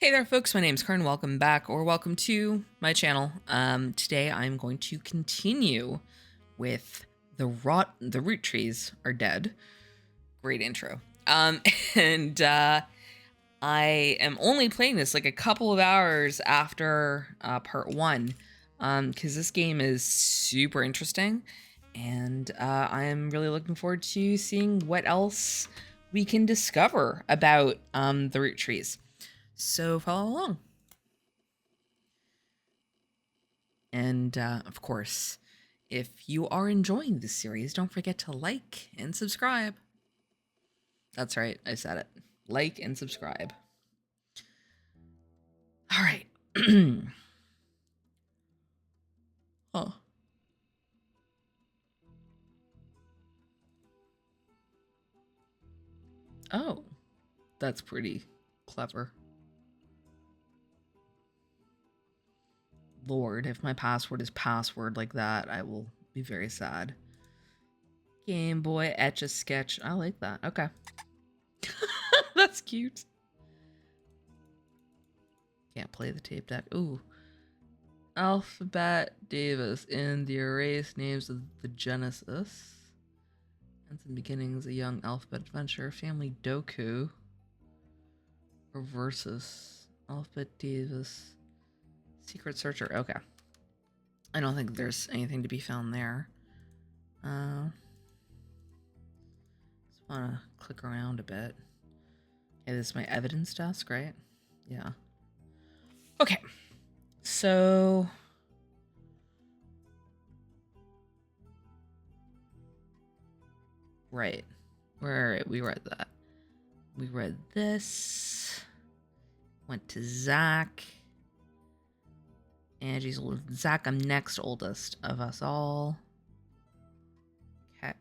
Hey there folks, my name's Kurn. Welcome back or welcome to my channel. Today I'm going to continue with the Roottrees are dead. Great intro. And I am only playing this like a couple of hours after part 1 because this game is super interesting and I'm really looking forward to seeing what else we can discover about the Roottrees. So follow along. And of course, if you are enjoying this series, don't forget to like and subscribe. That's right, I said it. Like and subscribe. All right. Oh. Oh, that's pretty clever. Lord, if my password is password like that, I will be very sad. Game Boy Etch-a-Sketch. I like that. Okay. That's cute. Can't play the tape deck. Ooh. Alphabet Davis in the erased names of the Genesis. Ends and Beginnings, A Young Alphabet Adventure, Family Doku. Versus Alphabet Davis. Secret Searcher. Okay. I don't think there's anything to be found there. Just want to click around a bit. Okay, this is my evidence desk, right? Yeah. Okay. So... Right. Where we read that. We read this. Went to Zach. Angie's older than Zach. I'm next oldest of us all. Okay.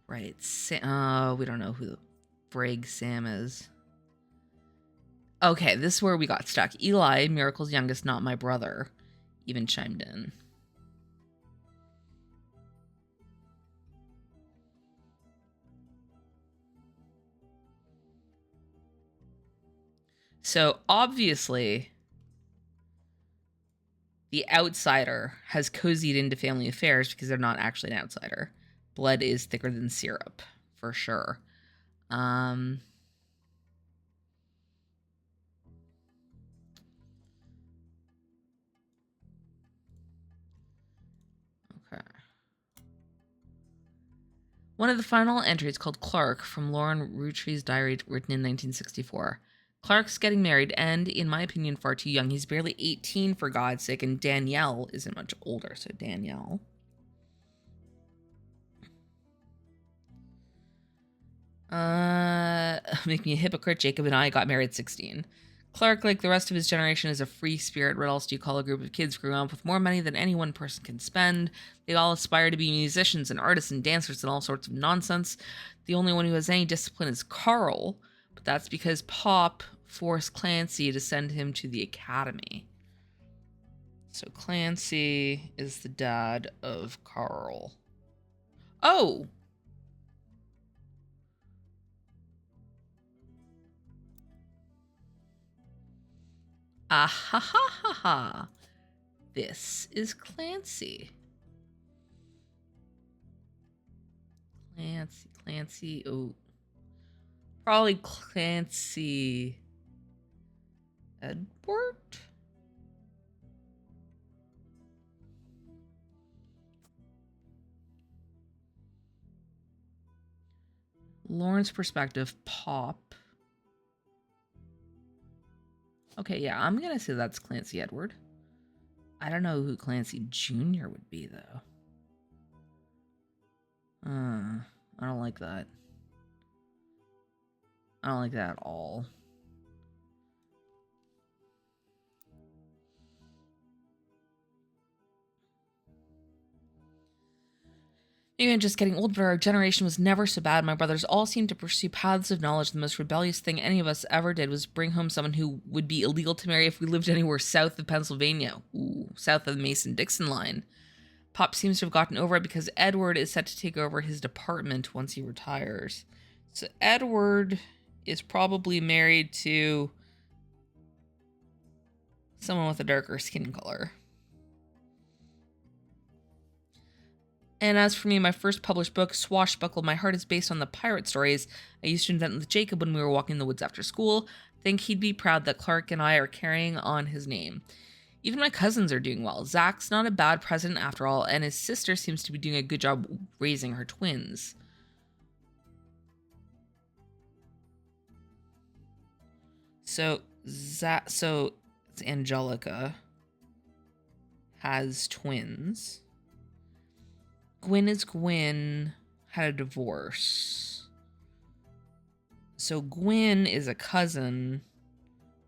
Right. We don't know who the frig Sam is. Okay, this is where we got stuck. Eli, Miracle's youngest, not my brother, even chimed in. So obviously, the outsider has cozied into family affairs because they're not actually an outsider. Blood is thicker than syrup, for sure. Okay. One of the final entries, called Clark, from Lauren Roottrees' diary, written in 1964. Clark's getting married and, in my opinion, far too young. He's barely 18, for God's sake, and Danielle isn't much older, so Danielle. Make me a hypocrite. Jacob and I got married at 16. Clark, like the rest of his generation, is a free spirit. What else do you call a group of kids growing up with more money than any one person can spend? They all aspire to be musicians and artists and dancers and all sorts of nonsense. The only one who has any discipline is Carl, but that's because Pop forced Clancy to send him to the academy. So Clancy is the dad of Carl. Oh! Ah ha ha ha ha. This is Clancy. Clancy. Oh. Probably Clancy Edward? Lauren's perspective, Pop. Okay, yeah, I'm gonna say that's Clancy Edward. I don't know who Clancy Jr. would be, though. I don't like that. I don't like that at all. Maybe I'm just getting old, but our generation was never so bad. My brothers all seemed to pursue paths of knowledge. The most rebellious thing any of us ever did was bring home someone who would be illegal to marry if we lived anywhere south of Pennsylvania. Ooh, south of the Mason-Dixon line. Pop seems to have gotten over it because Edward is set to take over his department once he retires. So Edward is probably married to someone with a darker skin color. And as for me, my first published book, Swashbuckle My Heart, is based on the pirate stories I used to invent with Jacob when we were walking the woods after school. I think he'd be proud that Clark and I are carrying on his name. Even my cousins are doing well. Zach's not a bad president after all, and his sister seems to be doing a good job raising her twins. So it's Angelica has twins. Gwen had a divorce. So Gwen is a cousin,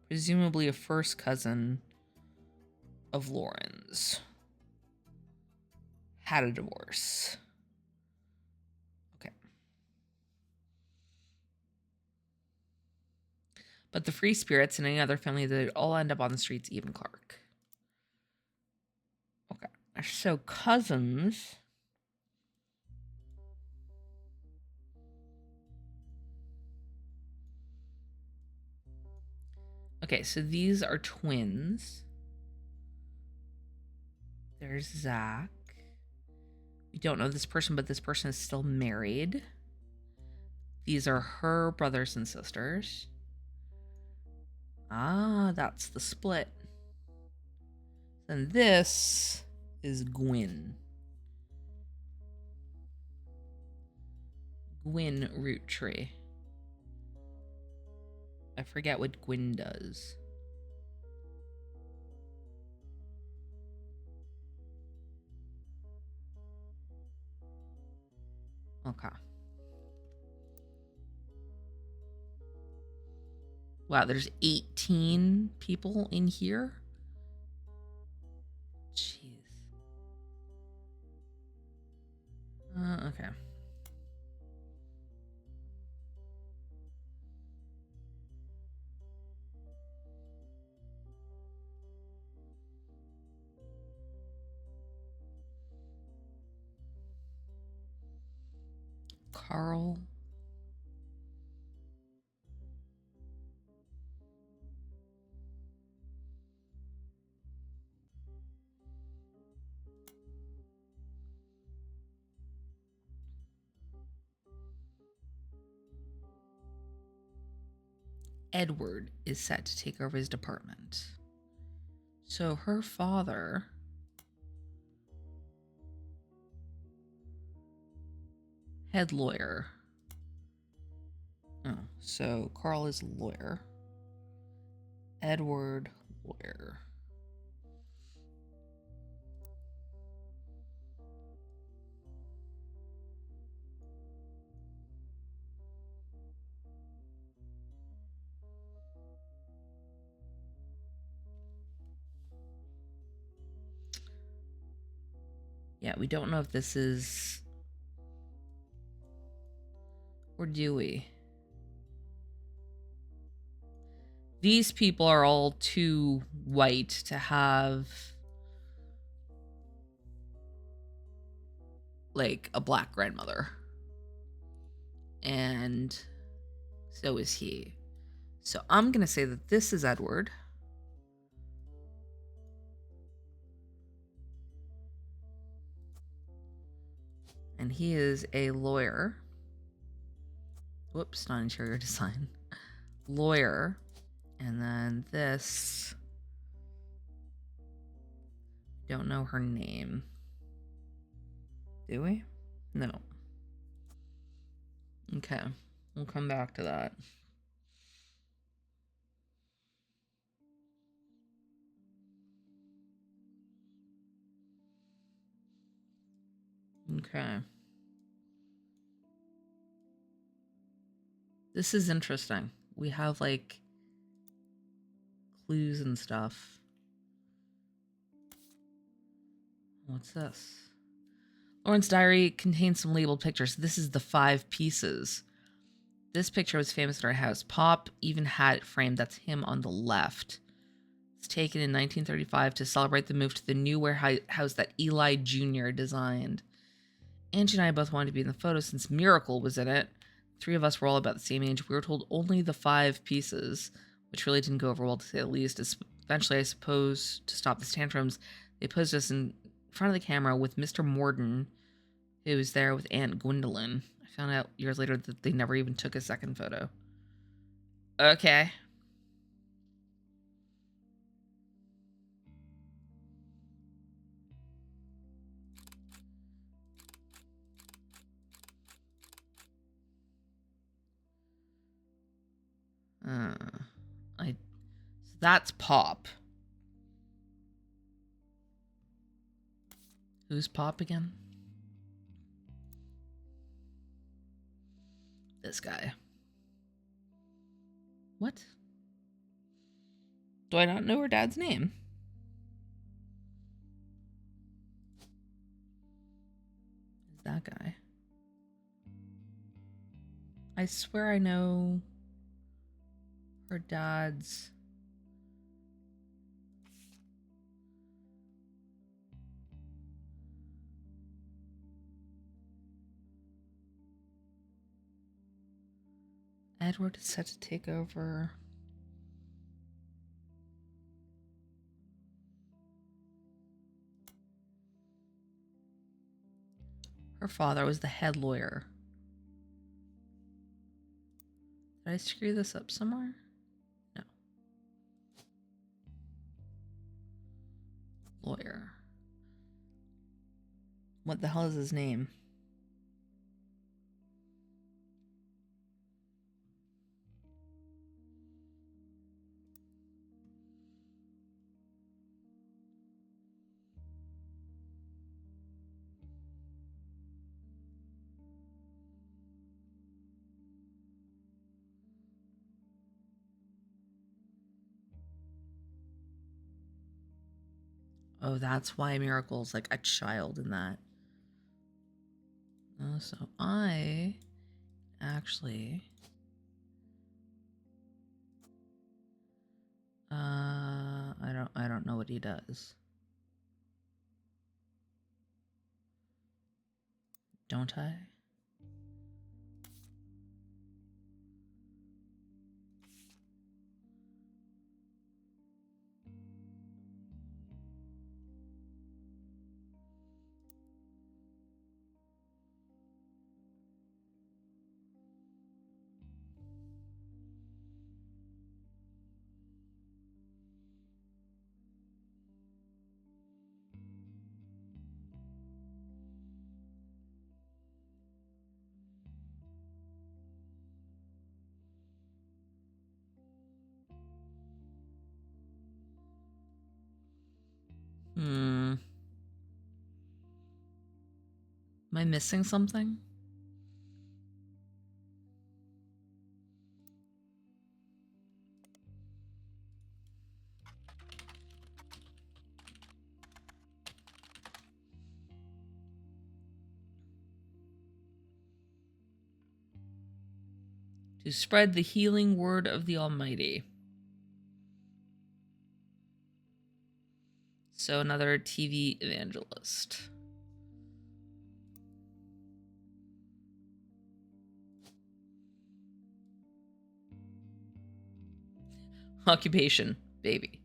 presumably a first cousin of Lauren's. Had a divorce. Okay. But the Free Spirits and any other family, they all end up on the streets, even Clark. Okay. So cousins. Okay, so these are twins. There's Zach. We don't know this person, but this person is still married. These are her brothers and sisters. Ah, that's the split. And this is Gwen. Gwen Roottrees. I forget what Gwen does. Okay. Wow, there's 18 people in here? Jeez. Okay. Carl. Edward is set to take over his department. So her father head lawyer. Oh, so Carl is lawyer. Edward lawyer. Yeah, we don't know if this is... Or do we? These people are all too white to have... like, a black grandmother. And so is he. So I'm gonna say that this is Edward. And he is a lawyer. Whoops, not interior design. Lawyer. And then this... don't know her name. Do we? No. Okay. We'll come back to that. Okay. This is interesting. We have, like, clues and stuff. What's this? Lauren's diary contains some labeled pictures. This is the 5 pieces. This picture was famous at our house. Pop even had it framed. That's him on the left. It's taken in 1935 to celebrate the move to the new warehouse that Eli Jr. designed. Angie and I both wanted to be in the photo since Miracle was in it. 3 of us were all about the same age. We were told only the 5 pieces, which really didn't go over well, to say the least. Eventually, I suppose, to stop the tantrums, they posed us in front of the camera with Mr. Morden, who was there with Aunt Gwendolyn. I found out years later that they never even took a second photo. Okay. So that's Pop. Who's Pop again? This guy. What? Do I not know her dad's name? Is that guy? I swear I know her dad's. Edward is set to take over. Her father was the head lawyer. Did I screw this up somewhere? No. Lawyer. What the hell is his name? Oh, that's why Miracle's like a child in that. Oh, so I actually I don't know what he does. Don't I? Am I missing something? To spread the healing word of the Almighty. So another TV evangelist. Occupation, baby.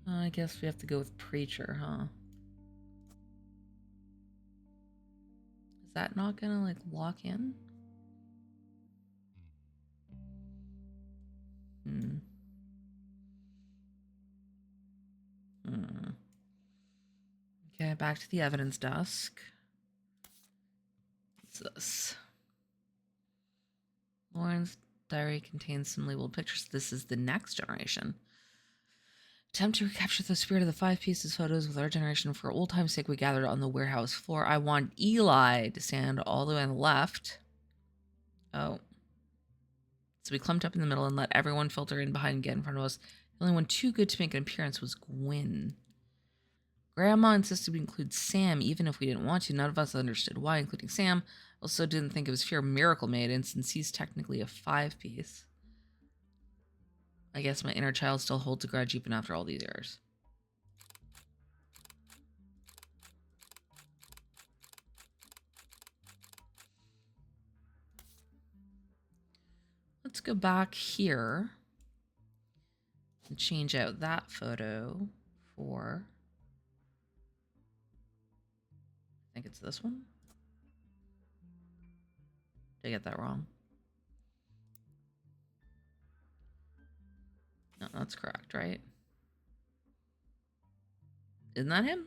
I guess we have to go with preacher, huh? Is that not gonna like lock in? Okay, back to the evidence desk. What's this? Lauren's diary contains some labeled pictures. This is the next generation. Attempt to recapture the spirit of the 5 pieces photos with our generation. For old time's sake, we gathered on the warehouse floor. I want Eli to stand all the way on the left. Oh. So we clumped up in the middle and let everyone filter in behind and get in front of us. The only one too good to make an appearance was Gwen. Grandma insisted we include Sam, even if we didn't want to. None of us understood why, including Sam. Also didn't think it was fair Miracle Maiden, since he's technically a 5-piece. I guess my inner child still holds a grudge even after all these years. Let's go back here and change out that photo for, I think it's this one. Did I get that wrong? No, that's correct, right? Isn't that him?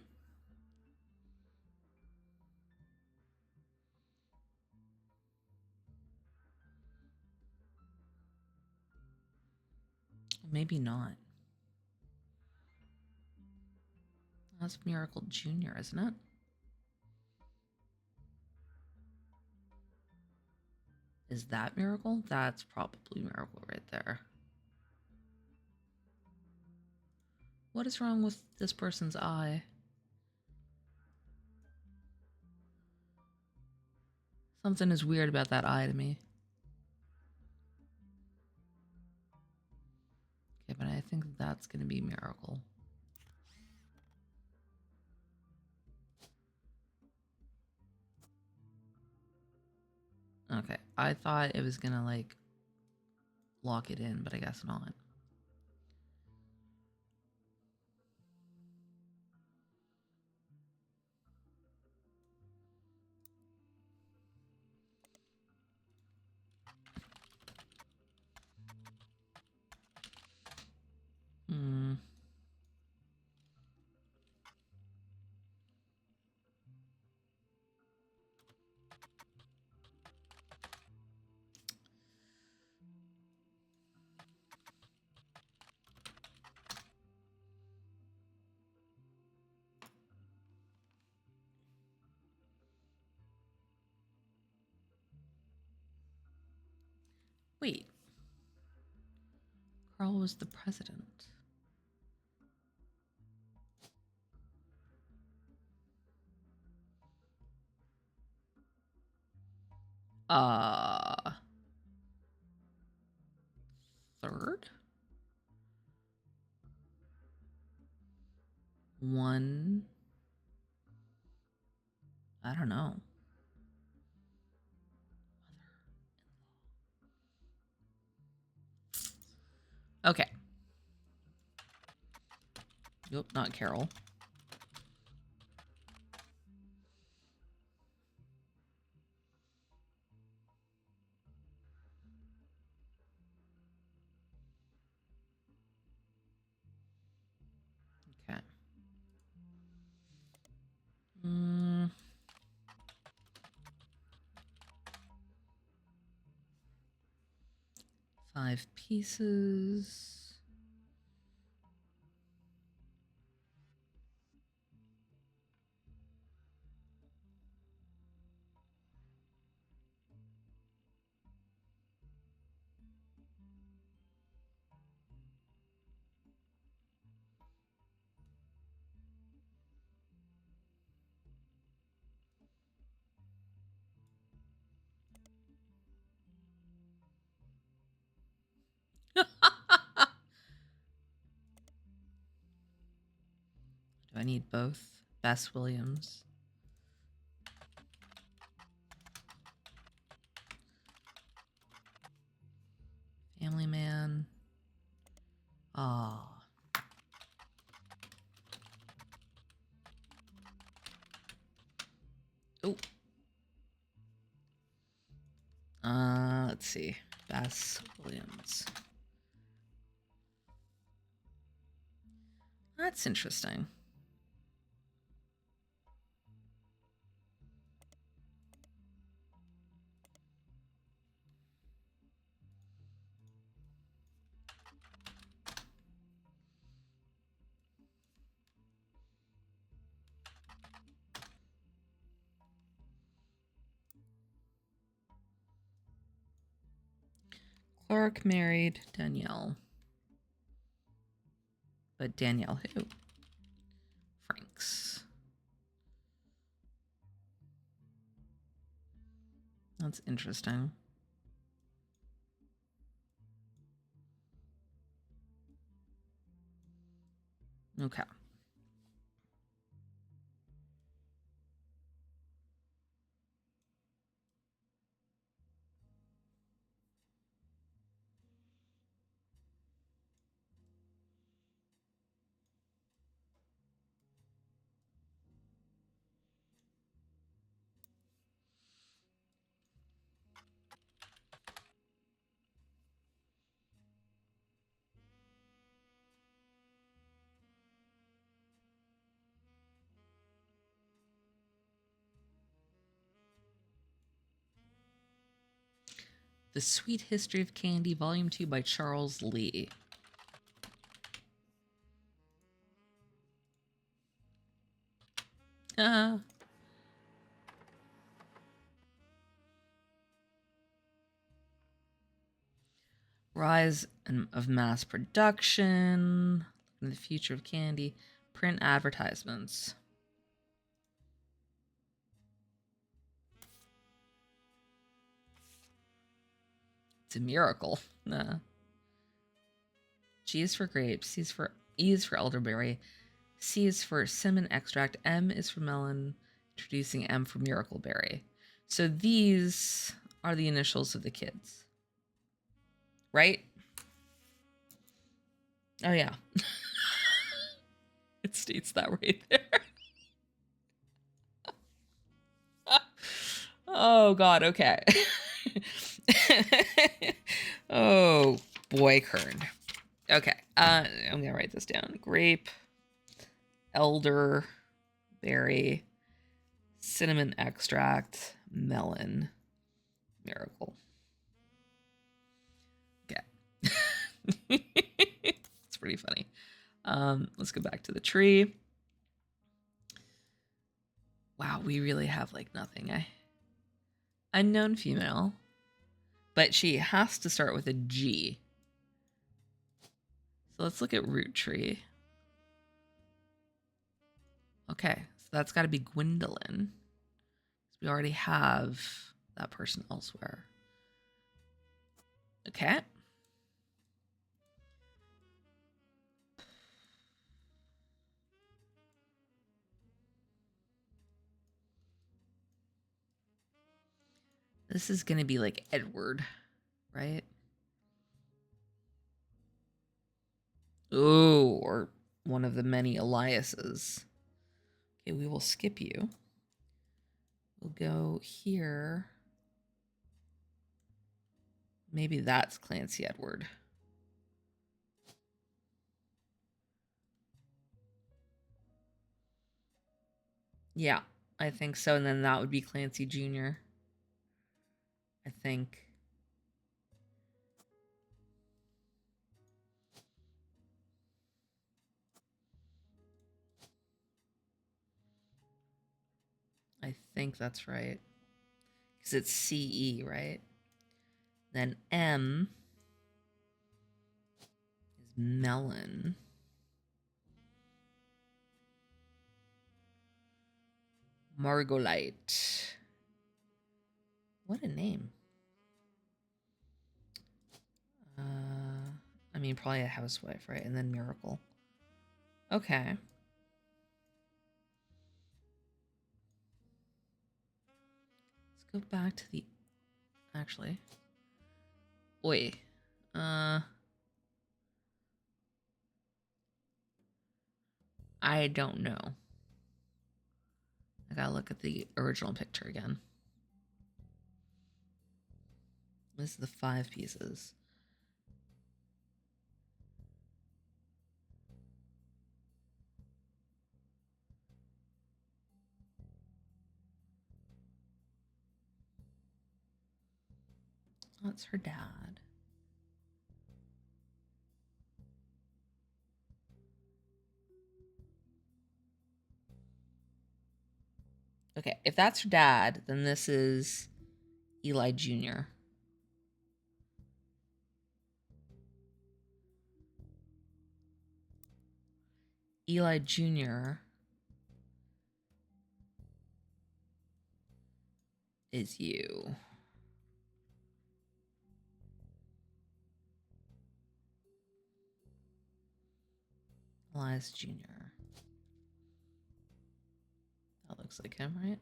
Maybe not. That's Miracle Jr., isn't it? Is that Miracle? That's probably Miracle right there. What is wrong with this person's eye? Something is weird about that eye to me. Okay, but I think that's going to be Miracle. Okay, I thought it was going to, like, lock it in, but I guess not. Wait. Carl was the president. Third? One. I don't know. Okay. Nope, not Carol. Okay. 5 pieces. Do I need both? Bess Williams. Family Man. Ah. Oh. Let's see. Bess Williams. That's interesting. Clark married Danielle. But Danielle who? Franks. That's interesting. Okay. The Sweet History of Candy, Volume 2 by Charles Lee. Rise of mass production, the future of candy, print advertisements. It's a miracle. G is for grapes, E is for elderberry, C is for cinnamon extract, M is for melon, introducing M for miracle berry. So these are the initials of the kids. Right? Oh, yeah. It states that right there. Oh, God. Okay. Oh, boy, Kurn. Okay. I'm going to write this down. Grape, elder, berry, cinnamon extract, melon, miracle. Okay. It's pretty funny. Let's go back to the tree. Wow, we really have like nothing, eh? Unknown female. But she has to start with a G. So let's look at root tree. Okay, so that's got to be Gwendolyn. We already have that person elsewhere. Okay. This is going to be like Edward, right? Oh, or one of the many Eliases. Okay, we will skip you. We'll go here. Maybe that's Clancy Edward. Yeah, I think so. And then that would be Clancy Jr. I think. I think that's right. Because it's CE, right? Then M is melon. Margolite. What a name. I mean, probably a housewife, right? And then Miracle. Okay. Let's go back to the... Actually. Oi. I don't know. I gotta look at the original picture again. This is the 5 pieces. That's her dad. Okay, if that's her dad, then this is Eli Jr. Eli Jr. is you. Elias Jr. That looks like him, right?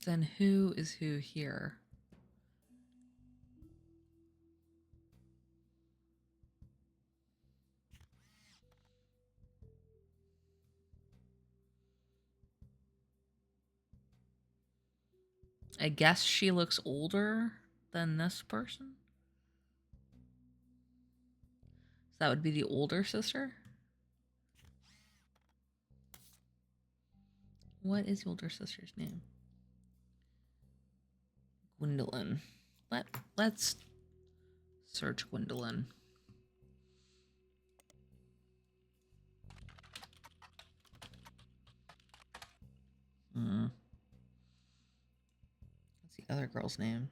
Then who is who here? I guess she looks older. than this person. So that would be the older sister. What is the older sister's name? Gwendolyn. Let's search Gwendolyn. What's the other girl's name?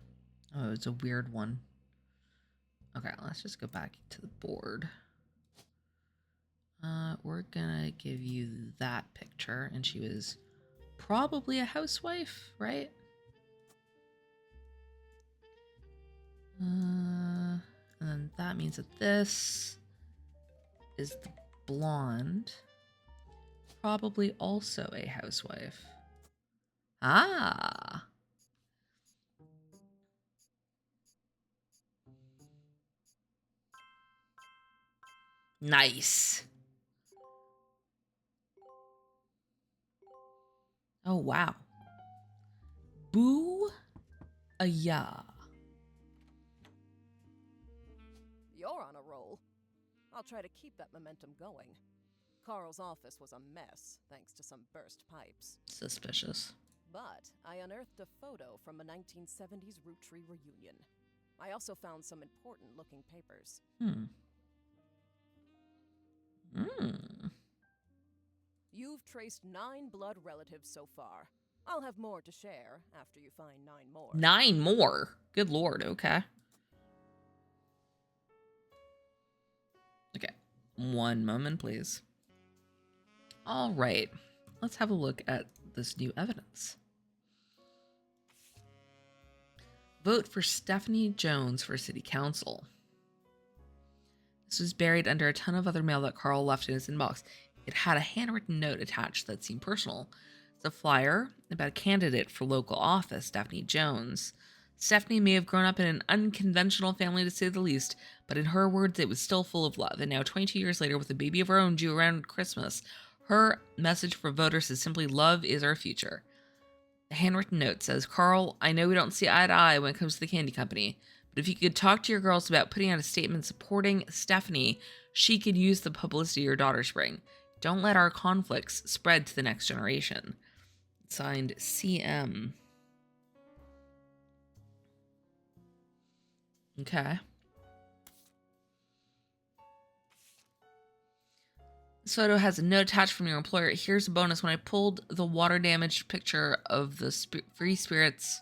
Oh, it's a weird one. Okay, let's just go back to the board. We're gonna give you that picture, and she was probably a housewife, right? And then that means that this is the blonde, probably also a housewife. Ah. Nice. Oh, wow. Boo-a-ya. You're on a roll. I'll try to keep that momentum going. Carl's office was a mess, thanks to some burst pipes. Suspicious. But I unearthed a photo from a 1970s Roottrees reunion. I also found some important-looking papers. You've traced 9 blood relatives so far. I'll have more to share after you find 9 more. 9 more? Good lord, okay. Okay, one moment, please. All right, let's have a look at this new evidence. Vote for Stephanie Jones for city council. This was buried under a ton of other mail that Carl left in his inbox. It had a handwritten note attached that seemed personal. It's a flyer about a candidate for local office, Stephanie Jones. Stephanie may have grown up in an unconventional family, to say the least, but in her words, it was still full of love. And now, 22 years later, with a baby of her own due around Christmas, her message for voters is simply, love is our future. The handwritten note says, Carl, I know we don't see eye to eye when it comes to the candy company, but if you could talk to your girls about putting out a statement supporting Stephanie, she could use the publicity your daughters bring. Don't let our conflicts spread to the next generation. Signed, CM. Okay. This photo has a note attached from your employer. Here's a bonus. When I pulled the water-damaged picture of the free spirits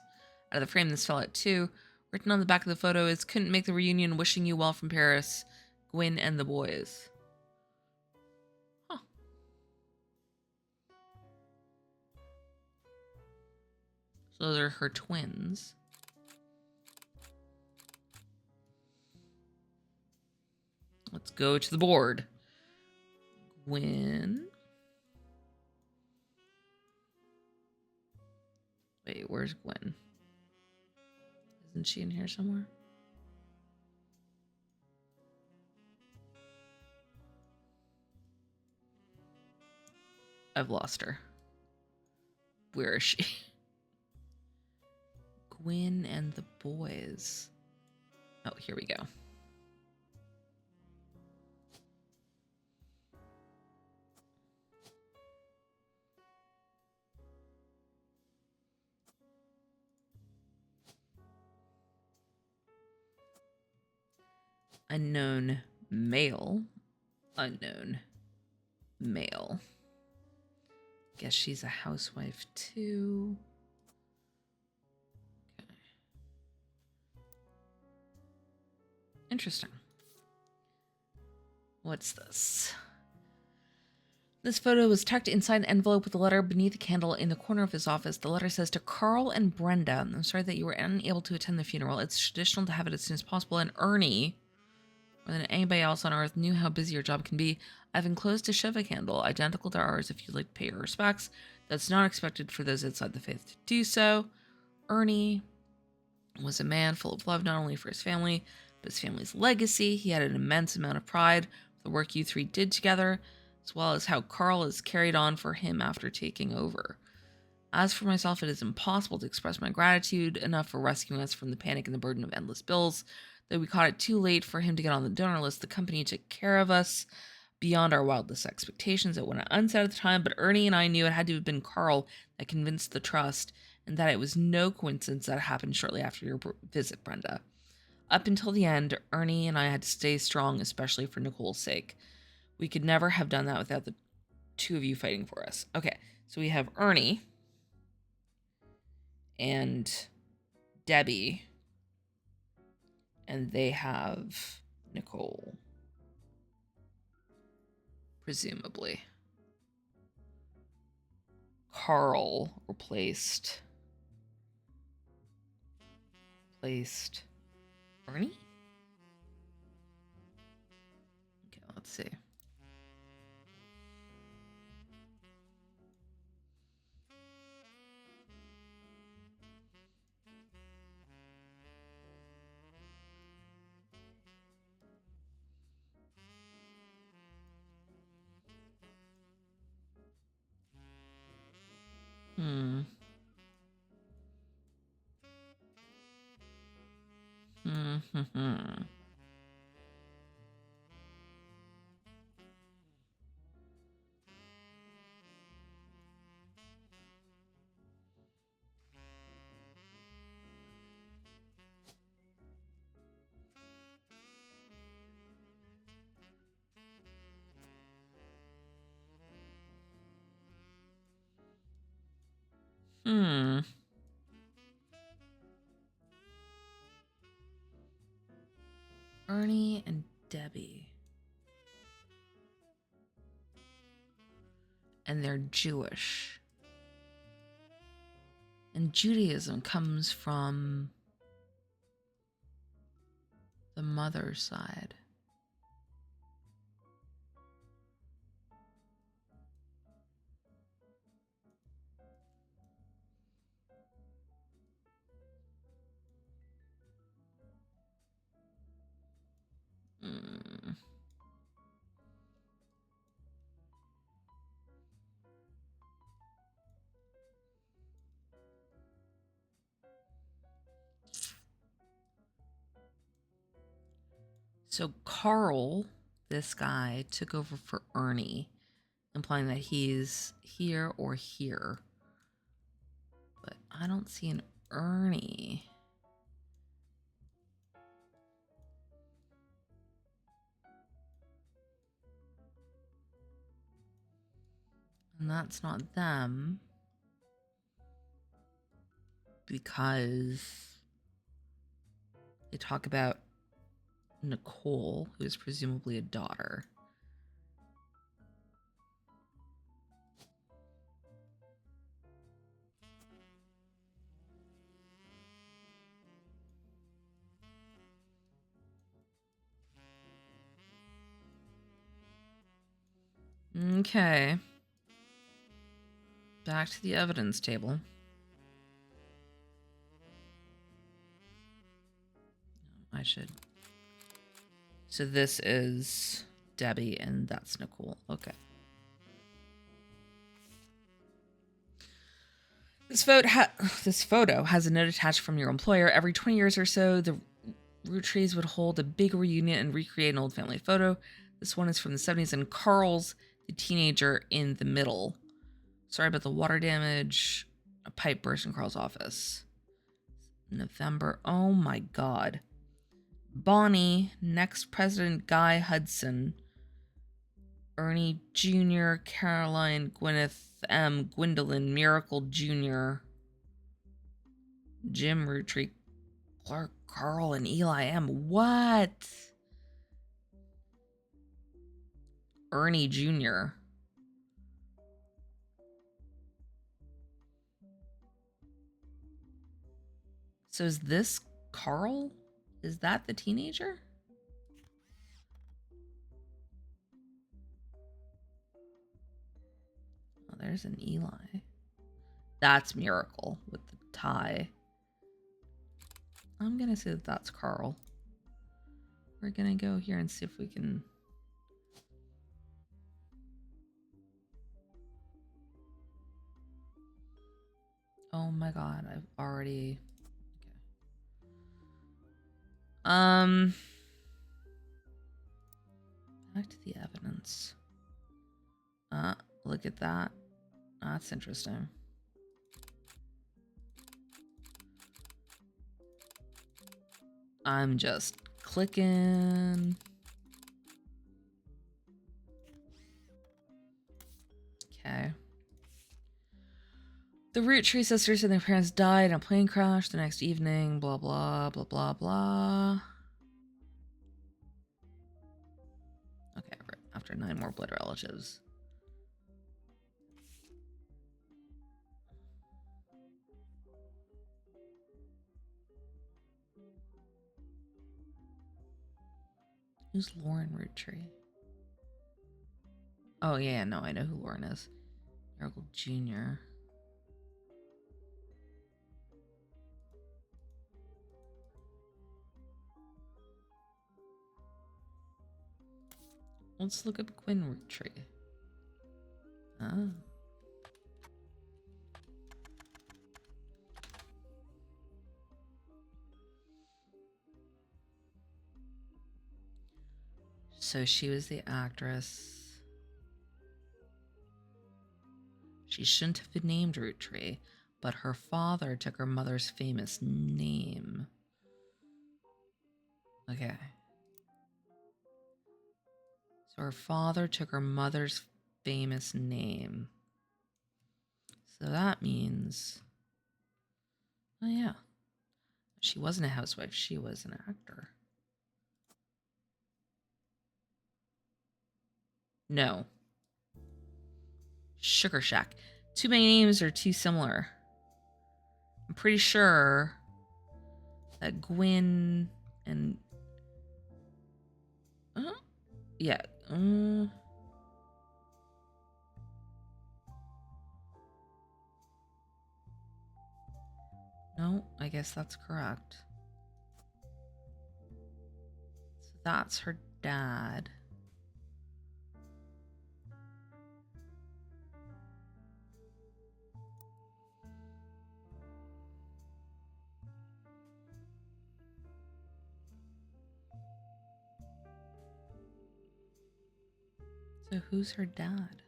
out of the frame, this fell out too. Written on the back of the photo is, couldn't make the reunion, wishing you well from Paris, Gwen and the boys. Huh. So those are her twins. Let's go to the board. Gwen. Wait, where's Gwen? Isn't she in here somewhere? I've lost her. Where is she? Gwen and the boys. Oh, here we go. Unknown male. Unknown male. Guess she's a housewife too. Okay. Interesting. What's this? This photo was tucked inside an envelope with a letter beneath a candle in the corner of his office. The letter says, to Carl and Brenda, I'm sorry that you were unable to attend the funeral. It's traditional to have it as soon as possible. And Ernie, more than anybody else on earth, knew how busy your job can be. I've enclosed a Shiva candle, identical to ours, if you'd like to pay your respects. That's not expected for those outside the faith to do so. Ernie was a man full of love, not only for his family, but his family's legacy. He had an immense amount of pride for the work you three did together, as well as how Carl has carried on for him after taking over. As for myself, it is impossible to express my gratitude enough for rescuing us from the panic and the burden of endless bills. Though we caught it too late for him to get on the donor list, the company took care of us beyond our wildest expectations. It went unsaid at the time, but Ernie and I knew it had to have been Carl that convinced the trust, and that it was no coincidence that it happened shortly after your visit, Brenda. Up until the end, Ernie and I had to stay strong, especially for Nicole's sake. We could never have done that without the two of you fighting for us. Okay, so we have Ernie and Debbie, and they have Nicole, presumably. Carl replaced Ernie? Okay, let's see. Hmm. Hmm. Ernie and Debbie. And they're Jewish. And Judaism comes from the mother's side. Mm. So Carl, this guy, took over for Ernie, implying that he's here or here. But I don't see an Ernie. And that's not them. Because they talk about Nicole, who is presumably a daughter. Okay. Back to the evidence table. I should. So this is Debbie and that's Nicole. Okay. This photo has a note attached from your employer. Every 20 years or so, the Roottrees would hold a big reunion and recreate an old family photo. This one is from the 70s, and Carl's the teenager in the middle. Sorry about the water damage. A pipe burst in Carl's office. November. Oh my God. Bonnie, next President Guy Hudson. Ernie Jr., Caroline, Gwyneth M., Gwendolyn, Miracle Jr., Jim Rootree, Clark, Carl, and Eli M. What? Ernie Jr. So is this Carl? Is that the teenager? Oh, there's an Eli. That's Miracle with the tie. I'm gonna say that that's Carl. We're gonna go here and see if we can. Oh my god, I've already... Okay. Back to the evidence. Look at that. That's interesting. I'm just clicking. Okay. The Roottrees sisters and their parents died in a plane crash the next evening. Blah, blah, blah, blah, blah. Okay, after 9 more blood relatives. Who's Lauren Roottree? Oh, yeah, no, I know who Lauren is. Miracle Jr. Let's look up Quinn Roottree. Ah. So she was the actress. She shouldn't have been named Roottree, but her father took her mother's famous name. Okay. So her father took her mother's famous name. So that means... Oh yeah. She wasn't a housewife, she was an actor. No. Sugar Shack. Too many names are too similar. I'm pretty sure that Gwyn and... yeah. No, I guess that's correct. So that's her dad. So who's her dad?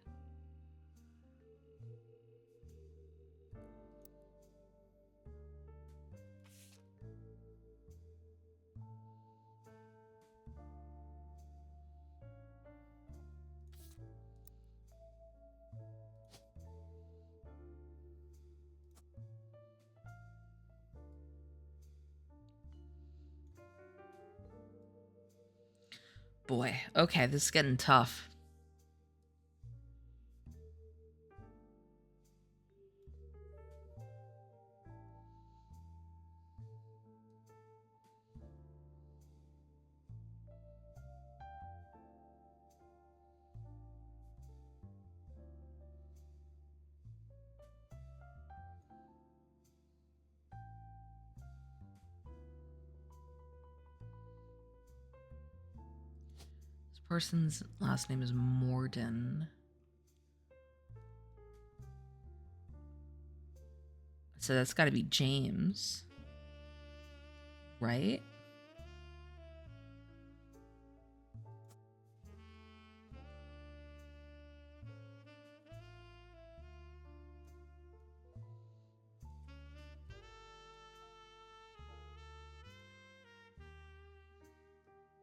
Boy, okay, this is getting tough. This person's last name is Morden. So that's got to be James. Right?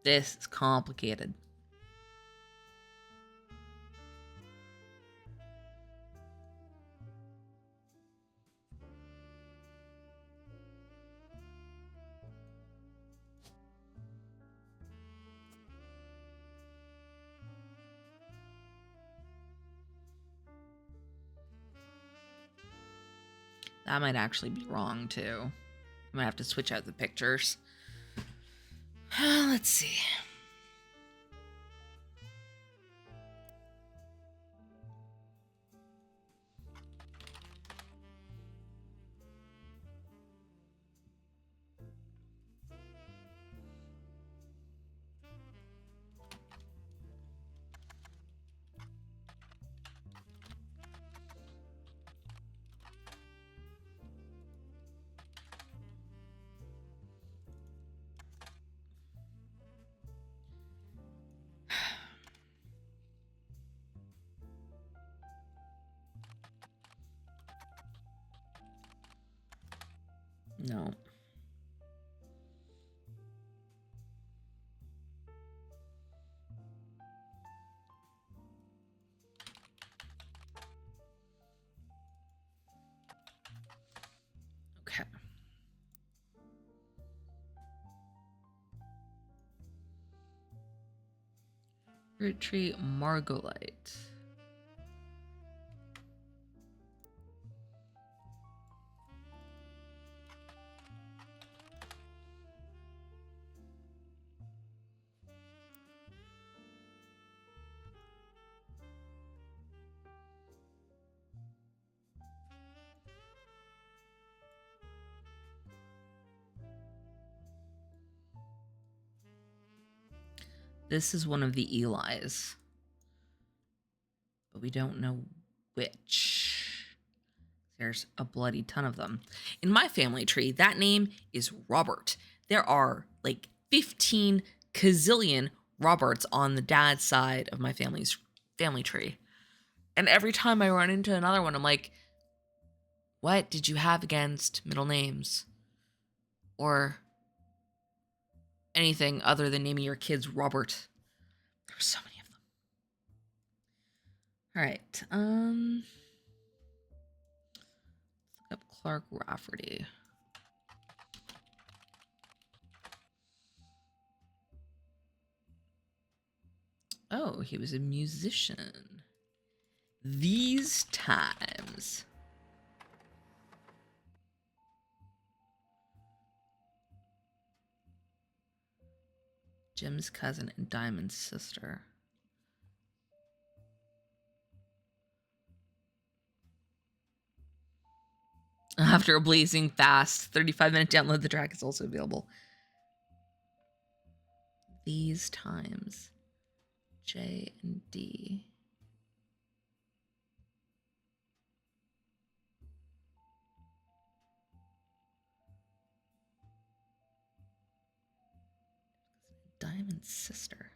This is complicated. That might actually be wrong, too. I might have to switch out the pictures. Let's see. No. Okay. Root tree Margolite. This is one of the Eli's, but we don't know which. There's a bloody ton of them. In my family tree, that name is Robert. There are like 15 gazillion Roberts on the dad's side of my family's family tree. And every time I run into another one, I'm like, what did you have against middle names? Or anything other than naming your kids Robert? There's so many of them. All right. Let's look up Clark Rafferty. Oh, he was a musician. These times. Jim's cousin and Diamond's sister. After a blazing fast, 35-minute download, the track is also available. These times. J and D. Diamond's sister.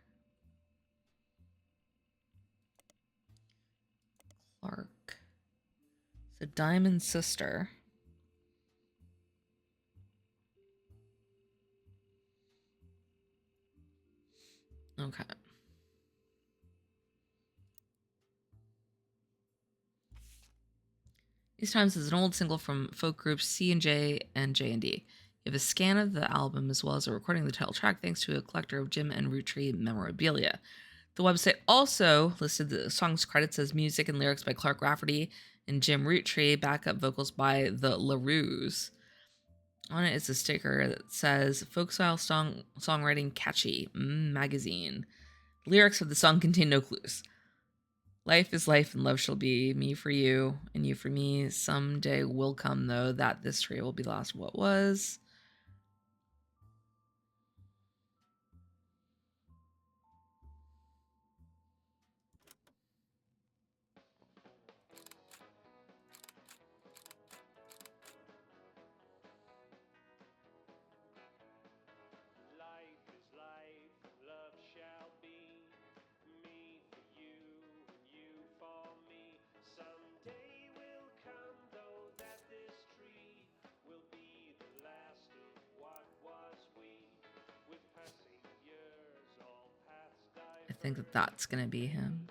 Clark. So Diamond's sister. Okay. These Times is an old single from folk groups C and J and J&D. You have a scan of the album as well as a recording of the title track thanks to a collector of Jim and Roottrees memorabilia. The website also listed the song's credits as music and lyrics by Clark Rafferty and Jim Roottrees, backup vocals by the LaRues. On it is a sticker that says folk style songwriting catchy magazine. Lyrics of the song contain no clues. Life is life and love shall be, me for you and you for me. Someday will come, though, that this tree will be lost what was. I think that that's going to be him.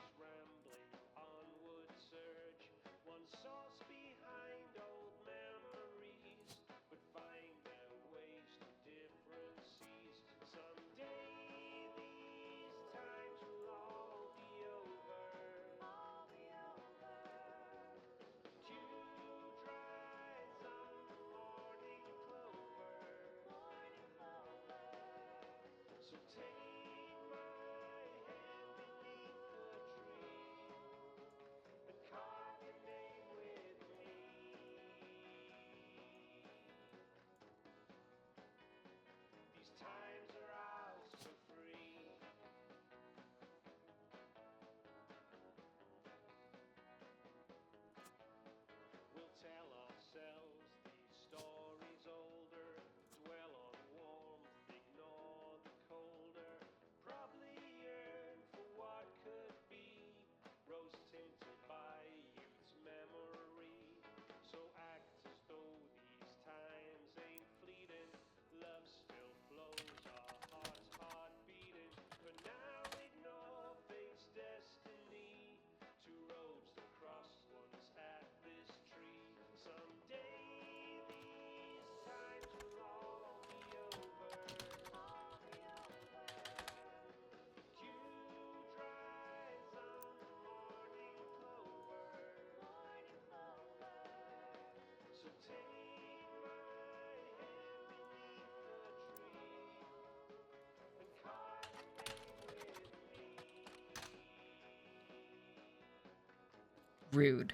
Rude.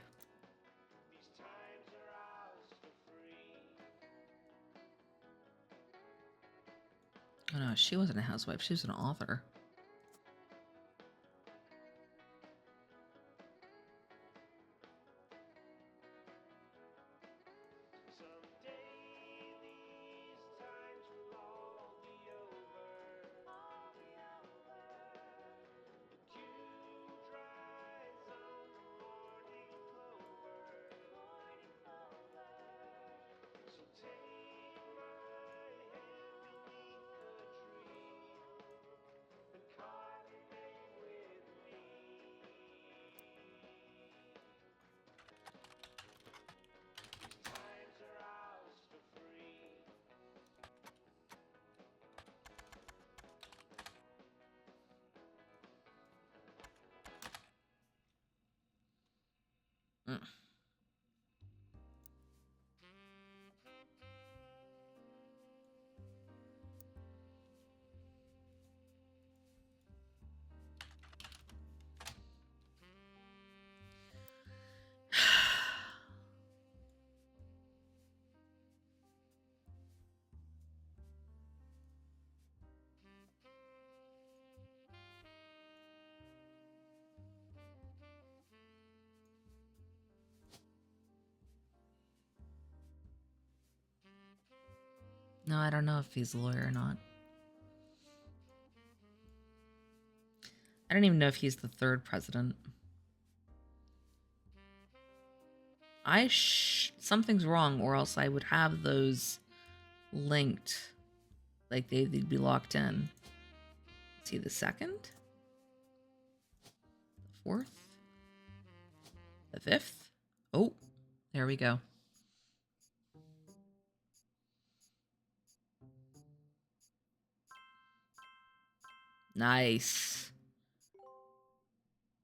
Oh no, she wasn't a housewife. She was an author. Mm. No, I don't know if he's a lawyer or not. I don't even know if he's the third president. Something's wrong, or else I would have those linked. Like they'd be locked in. Is he the second? The fourth? The fifth? Oh, there we go. Nice.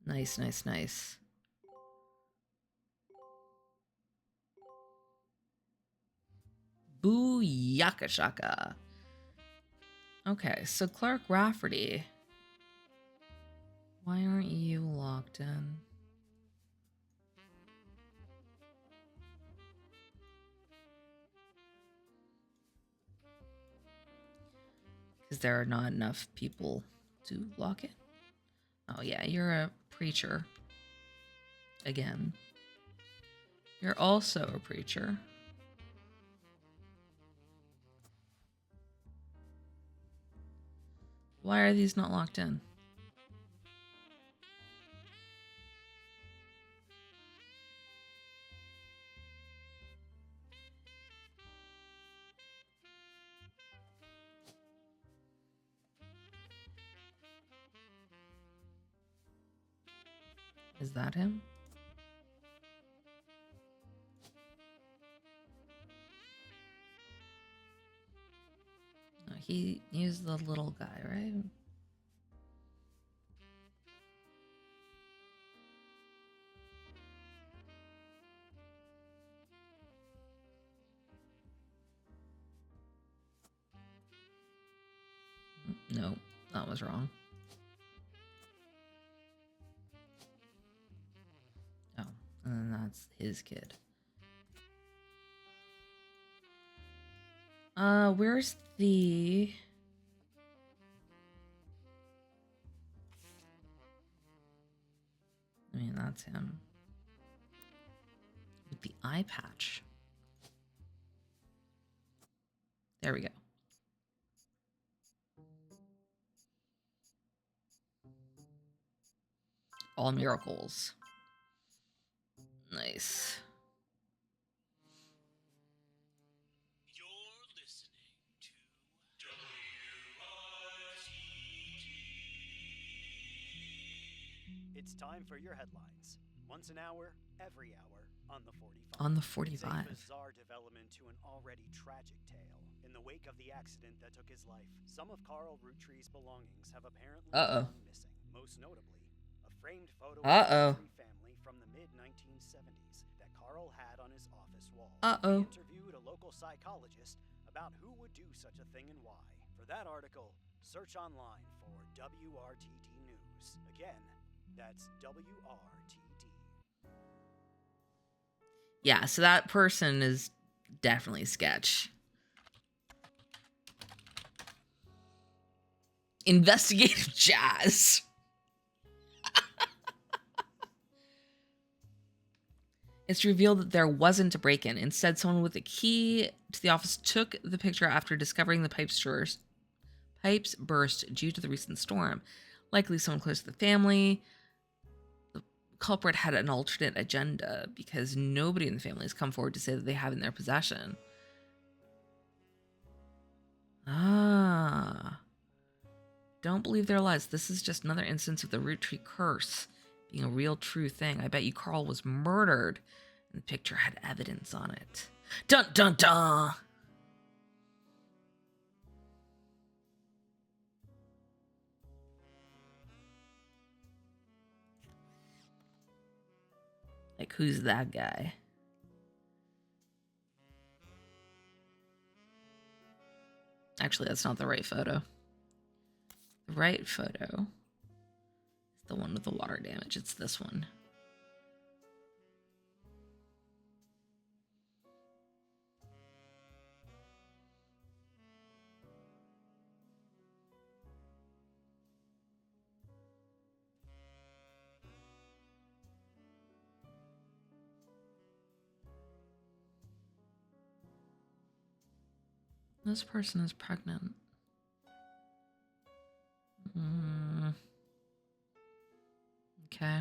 Nice, nice, nice. Booyaka shaka. Okay, so Clark Rafferty. Why aren't you locked in? Because there are not enough people to lock in. Oh yeah, you're a preacher. Again. You're also a preacher. Why are these not locked in? Is that him? No, he's the little guy, right? No, that was wrong. Oh, and then that's his kid. Where's the... I mean, that's him. With the eye patch. There we go. All miracles. Nice. You're listening to WRTG. It's time for your headlines. Once an hour, every hour, on the 45. On the 45. It's a bizarre development to an already tragic tale. In the wake of the accident that took his life, some of Carl Roottrees' belongings have apparently gone missing. Most notably, a framed photo of the Roottries family from the mid-1970s that Carl had on his office wall. He interviewed a local psychologist about who would do such a thing and why. For that article, search online for WRTD News. Again, that's WRTD. Yeah, so that person is definitely sketch. Investigative jazz. It's revealed that there wasn't a break-in. Instead, someone with a key to the office took the picture after discovering the pipes burst due to the recent storm. Likely someone close to the family. The culprit had an alternate agenda because nobody in the family has come forward to say that they have in their possession. Ah. Don't believe their lies. This is just another instance of the Roottrees curse being a real true thing. I bet you Carl was murdered and the picture had evidence on it. Dun dun dun! Like, who's that guy? Actually, that's not the right photo. The right photo is the one with the water damage. It's this one. This person is pregnant. Okay.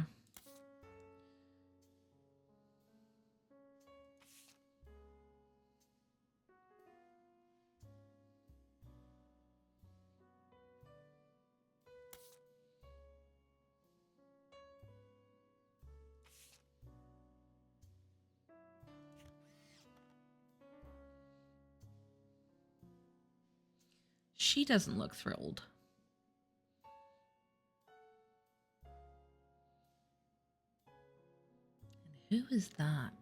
She doesn't look thrilled. And who is that?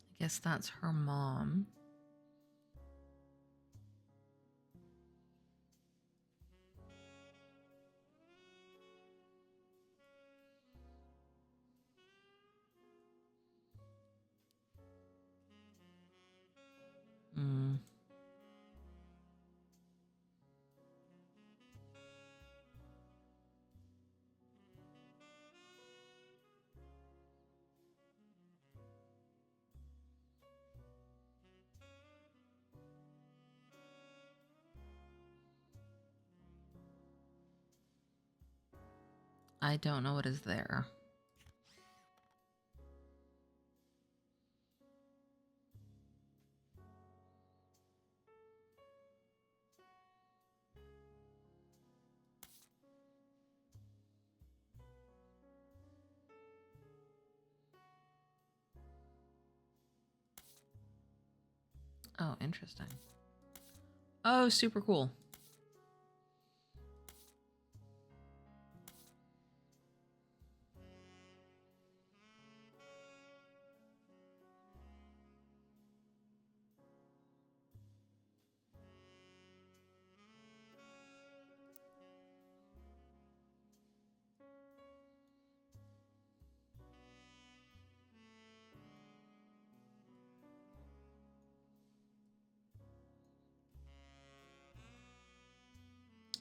I guess that's her mom. I don't know what is there. Oh, interesting. Oh, super cool.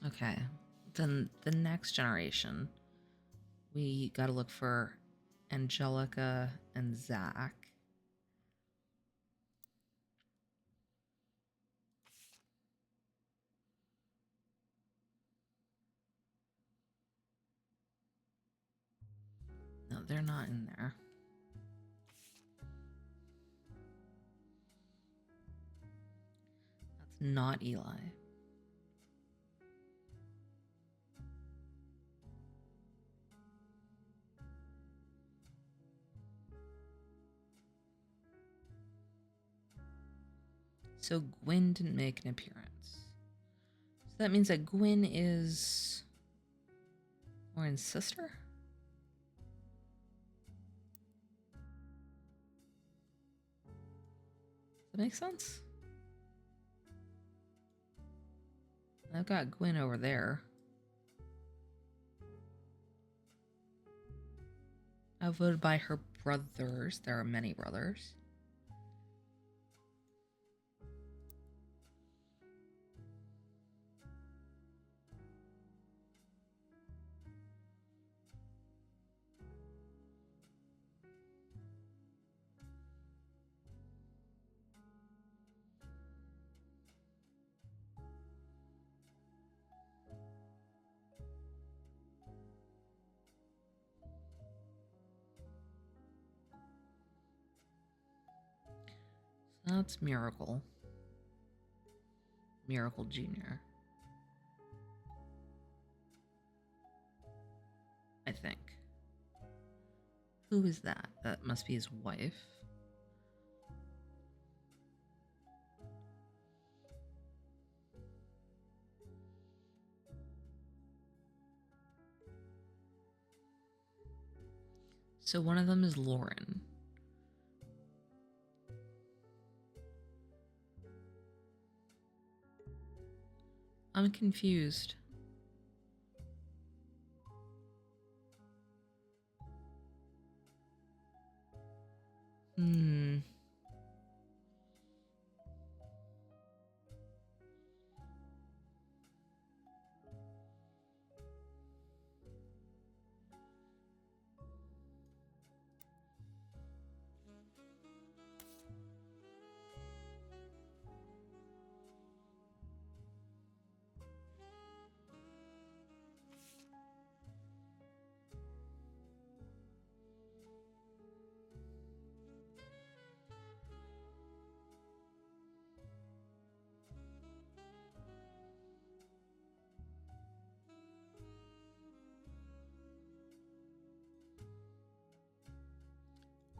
Okay, then the next generation, we got to look for Angelica and Zach. No, they're not in there. That's not Eli. So Gwen didn't make an appearance. So that means that Gwen is Lauren's sister? Makes sense. I've got Gwyn over there. Outvoted by her brothers. There are many brothers. That's Miracle. Miracle Jr. I think. Who is that? That must be his wife. So one of them is Lauren. I'm confused.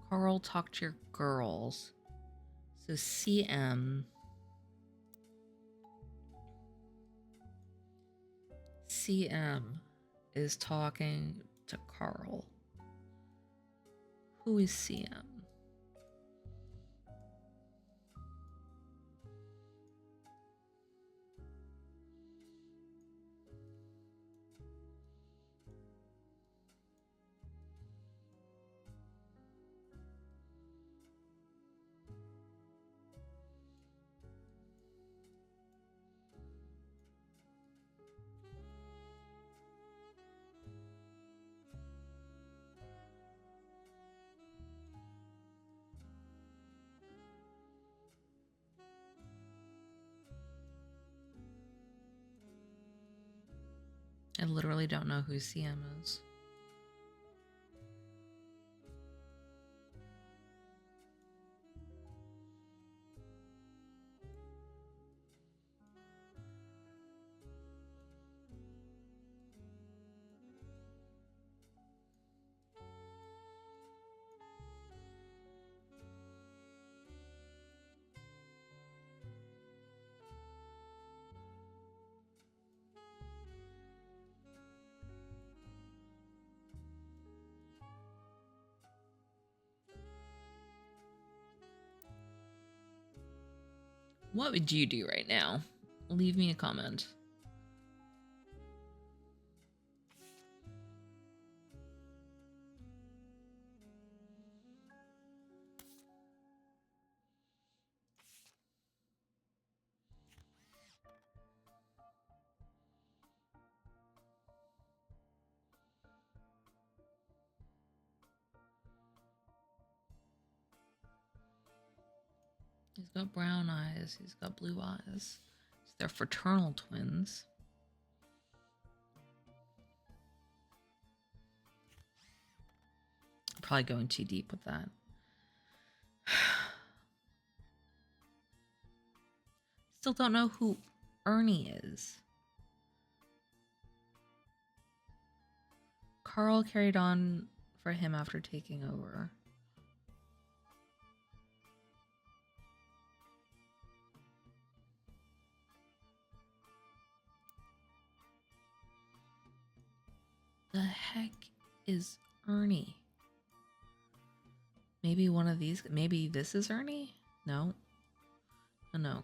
Carl, talk to your girls. So CM is talking to Carl. Who is CM? I literally don't know who CM is. What would you do right now? Leave me a comment. He's got brown eyes. He's got blue eyes. They're fraternal twins. I'm probably going too deep with that. Still don't know who Ernie is. Carl carried on for him after taking over. The heck is Ernie? Maybe one of these. Maybe this is Ernie? No. no.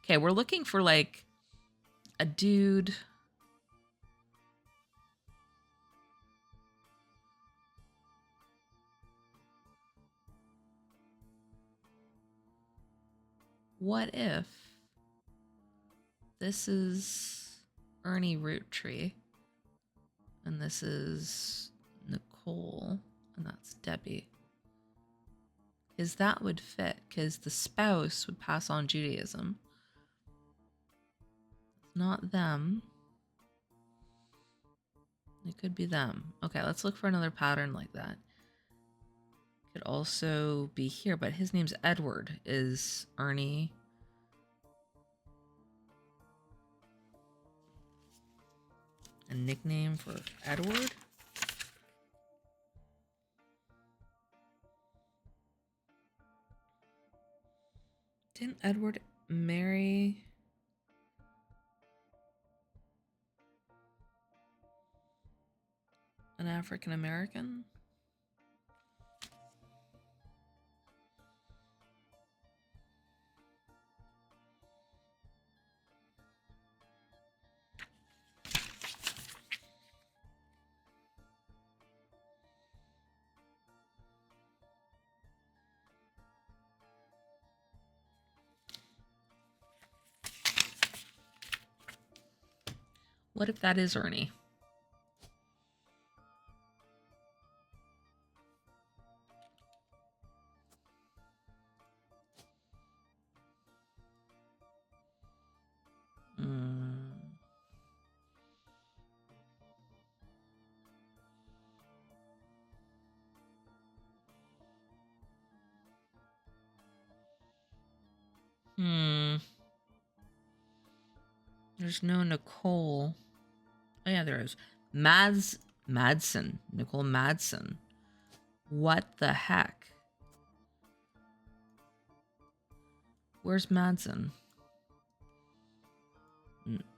Okay, we're looking for like a dude. What if this is Ernie Roottrees and this is Nicole and that's Debbie? Because that would fit, because the spouse would pass on Judaism. It's not them. It could be them. Okay, let's look for another pattern like that. Could also be here, but his name's Edward. Is Ernie a nickname for Edward? Didn't Edward marry an African American? What if that is Ernie? There's no Nicole. Oh yeah, there is. Madsen. Nicole Madsen. What the heck? Where's Madsen?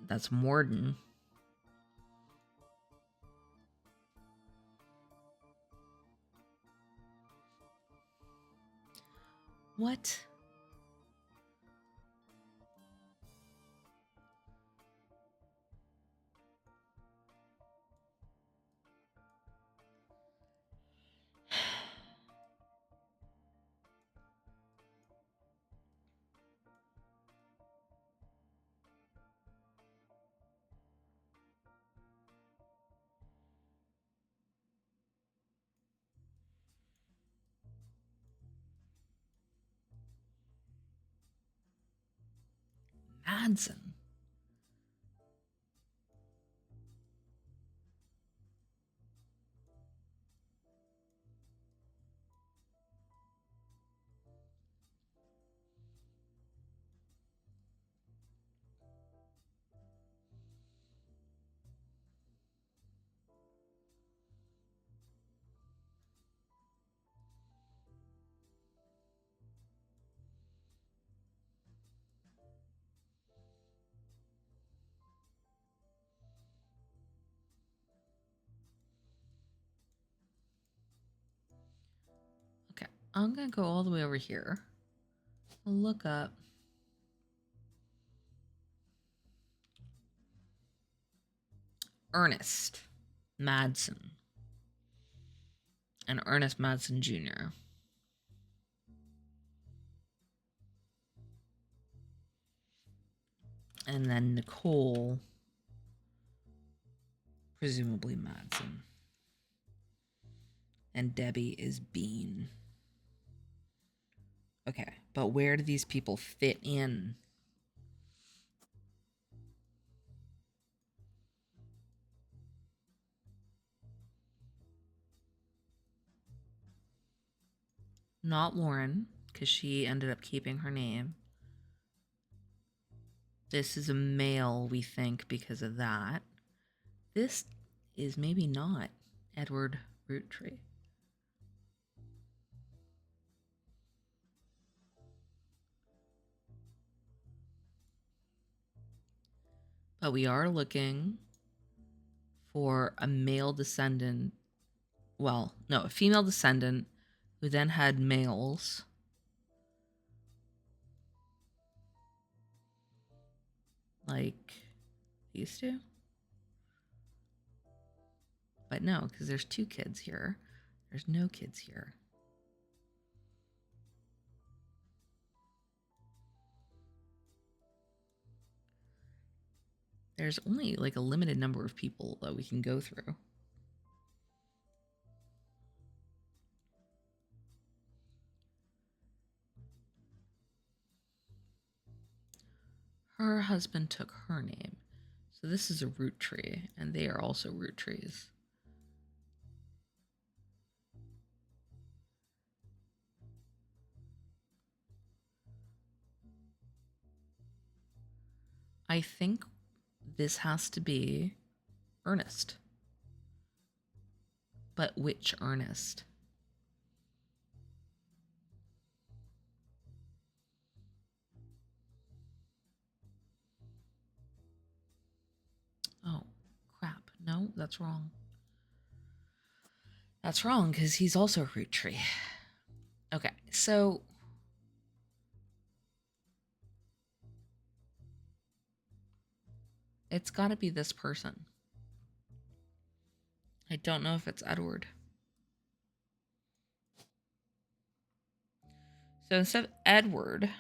That's Morden. What? Madsen. Okay, I'm gonna go all the way over here. I'll look up Ernest Madsen and Ernest Madsen Jr. And then Nicole, presumably Madsen. And Debbie is Bean. Okay, but where do these people fit in? Not Lauren, because she ended up keeping her name. This is a male, we think, because of that. This is maybe not Edward Roottrees. But we are looking for a male descendant. Well, no, a female descendant who then had males. like these two. But no, because there's 2 kids here. There's no kids here. There's only like a limited number of people that we can go through. Her husband took her name. So this is a root tree, and they are also root trees. I think this has to be Ernest. But which Ernest? Oh, crap. No, that's wrong. That's wrong, because he's also a root tree. Okay, so... it's got to be this person. I don't know if it's Edward. So instead of Edward...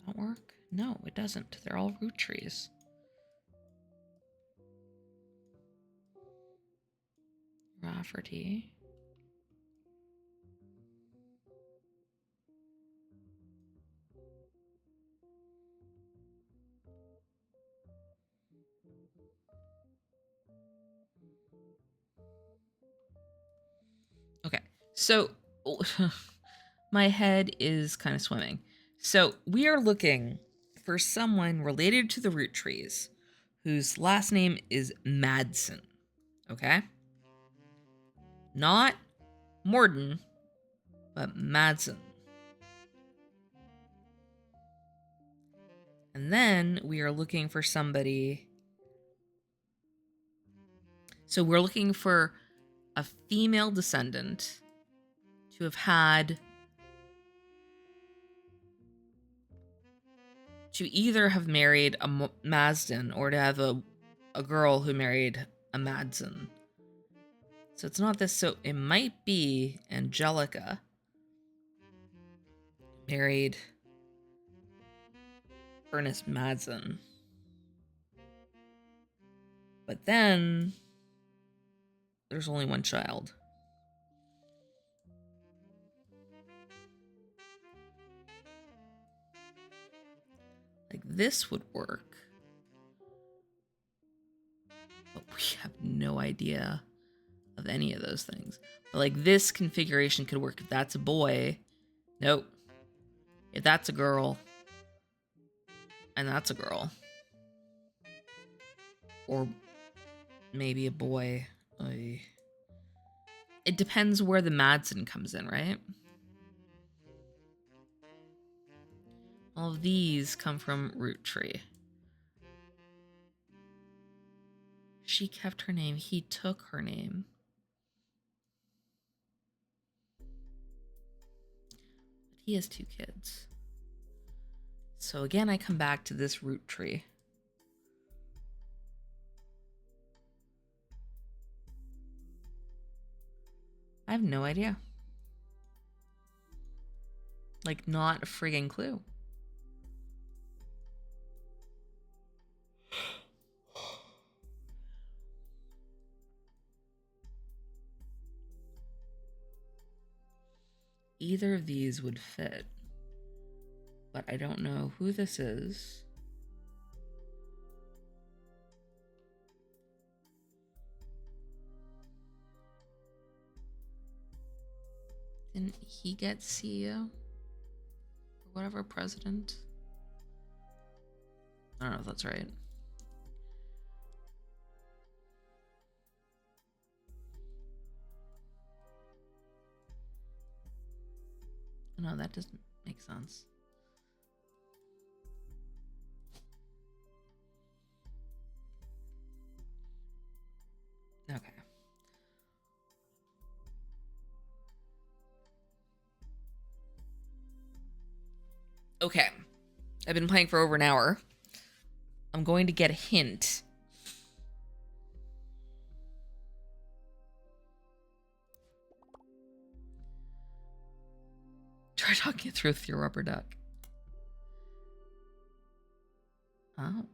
does that work? No, it doesn't. They're all root trees. Rafferty. Okay, so my head is kind of swimming. So we are looking for someone related to the root trees whose last name is Madsen. Okay? Not Morden, but Madsen. And then we are looking for somebody. So we're looking for a female descendant to have had, to either have married a Marsden or to have a girl who married a Madsen. So it's not this. So it might be Angelica married Ernest Madsen. But then there's only one child. Like this would work. But we have no idea of any of those things. But like this configuration could work if that's a boy. Nope. If that's a girl. And that's a girl. Or maybe a boy. It depends where the Madsen comes in, right? All of these come from root tree. She kept her name. He took her name. But he has 2 kids. So again, I come back to this root tree. I have no idea. Like, not a friggin' clue. Either of these would fit. But I don't know who this is. Didn't he get CEO? Or whatever, president? I don't know if that's right. No, that doesn't make sense. Okay. Okay. I've been playing for over an hour. I'm going to get a hint. Try talking it through with your rubber duck. Oh.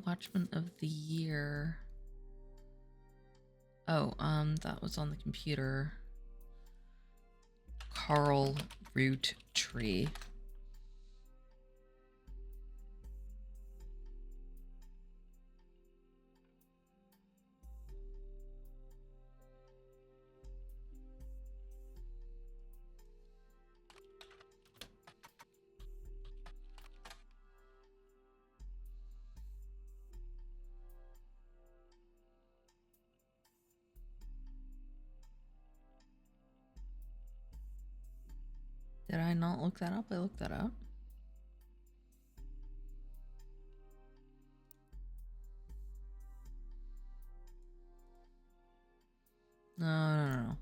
Watchman of the Year. Oh, that was on the computer. Carl Roottrees. Did I not look that up? I looked that up. No.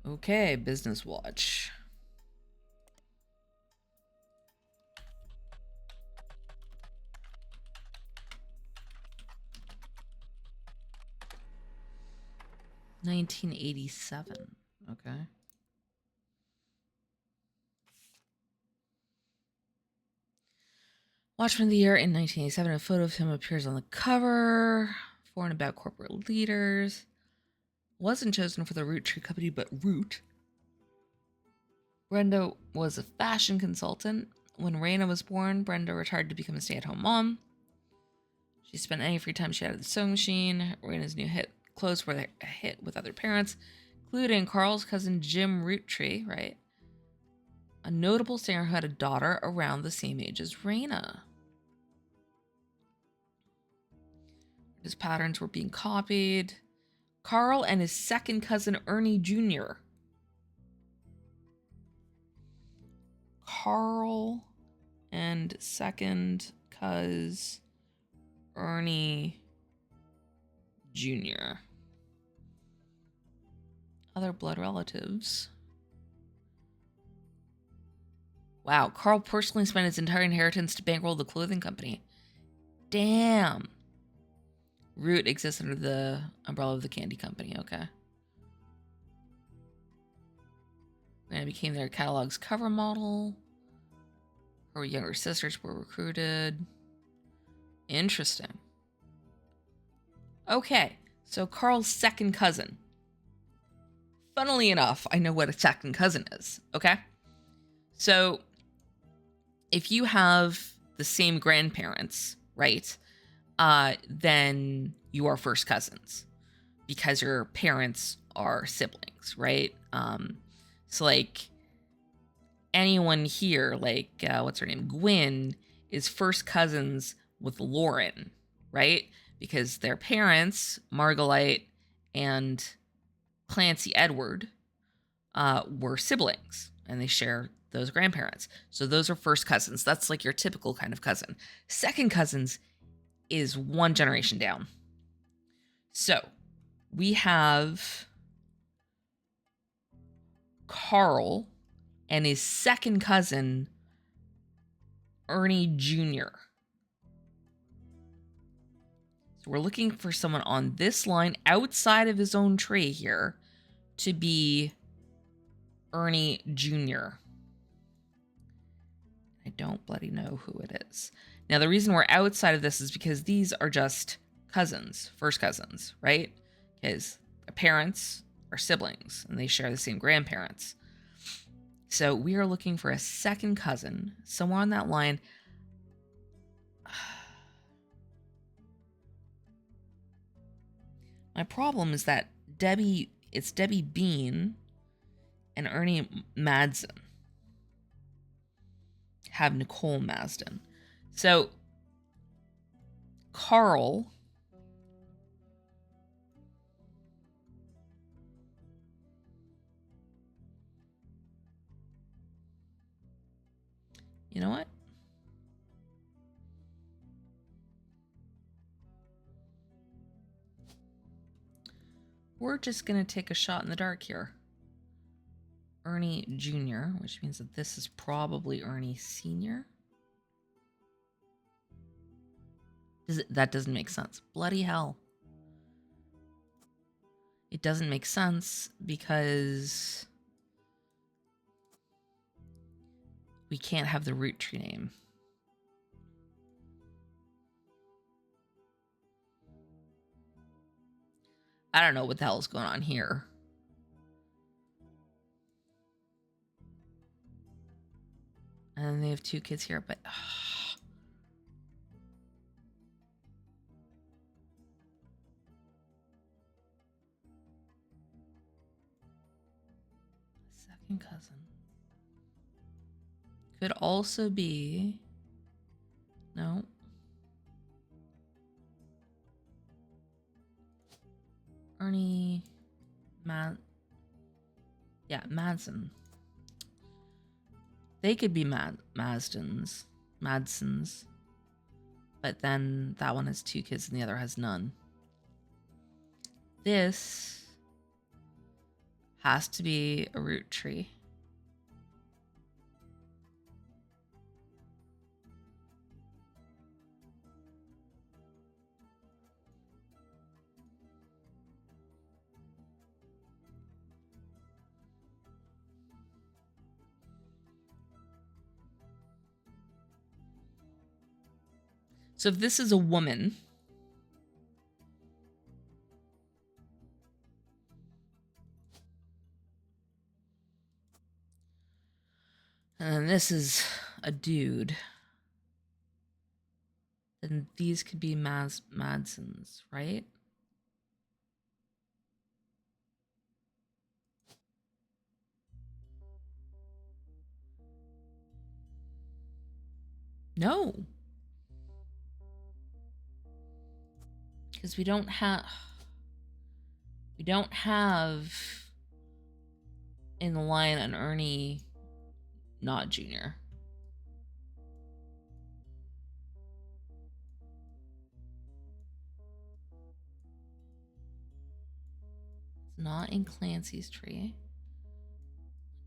Okay, Business Watch. $1987. Okay. Watchman of the Year in 1987. A photo of him appears on the cover. For and about corporate leaders. Wasn't chosen for the Roottrees company, but Root. Brenda was a fashion consultant. When Raina was born, Brenda retired to become a stay-at-home mom. She spent any free time she had at the sewing machine. Raina's new clothes were a hit with other parents, including Carl's cousin Jim Roottrees, right? A notable singer who had a daughter around the same age as Raina. His patterns were being copied. Carl and his second cousin Ernie Jr. Carl and second cuz Ernie Jr. Other blood relatives. Wow, Carl personally spent his entire inheritance to bankroll the clothing company. Damn. Root exists under the umbrella of the candy company, okay. Raina became their catalog's cover model. Her younger sisters were recruited. Interesting. Okay, so Carl's second cousin. Funnily enough, I know what a second cousin is, okay? So, if you have the same grandparents, right, then you are first cousins because your parents are siblings, right? So, like, anyone here, like, what's her name? Gwyn is first cousins with Lauren, right? Because their parents, Margolite and Clancy Edward, were siblings, and they share those grandparents. So those are first cousins. That's like your typical kind of cousin. Second cousins is one generation down. So we have Carl and his second cousin, Ernie Jr. So we're looking for someone on this line outside of his own tree here to be Ernie Jr. I don't bloody know who it is. Now, the reason we're outside of this is because these are just cousins, first cousins, right? Because their parents are siblings and they share the same grandparents. So we are looking for a second cousin, somewhere on that line. My problem is that it's Debbie Bean and Ernie Madsen have Nicole Masden. So Carl You know what? We're just going to take a shot in the dark here. Ernie Jr., which means that this is probably Ernie Sr. That doesn't make sense. Bloody hell. It doesn't make sense because we can't have the root tree name. I don't know what the hell is going on here. And they have 2 kids here, but... Second cousin. Could also be... No. Ernie... Madsen. They could be Madsons. But then that one has 2 kids and the other has none. This has to be a root tree. So if this is a woman, and then this is a dude, then these could be Madsons, right? No. Because we don't have in the line an Ernie not junior. It's not in Clancy's tree.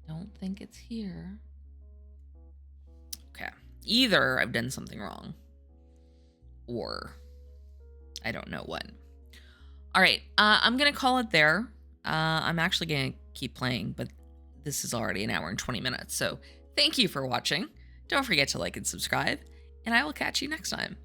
I don't think it's here. Okay. Either I've done something wrong, or I don't know what. All right, I'm going to call it there. I'm actually going to keep playing, but this is already an hour and 20 minutes. So thank you for watching. Don't forget to like and subscribe, and I will catch you next time.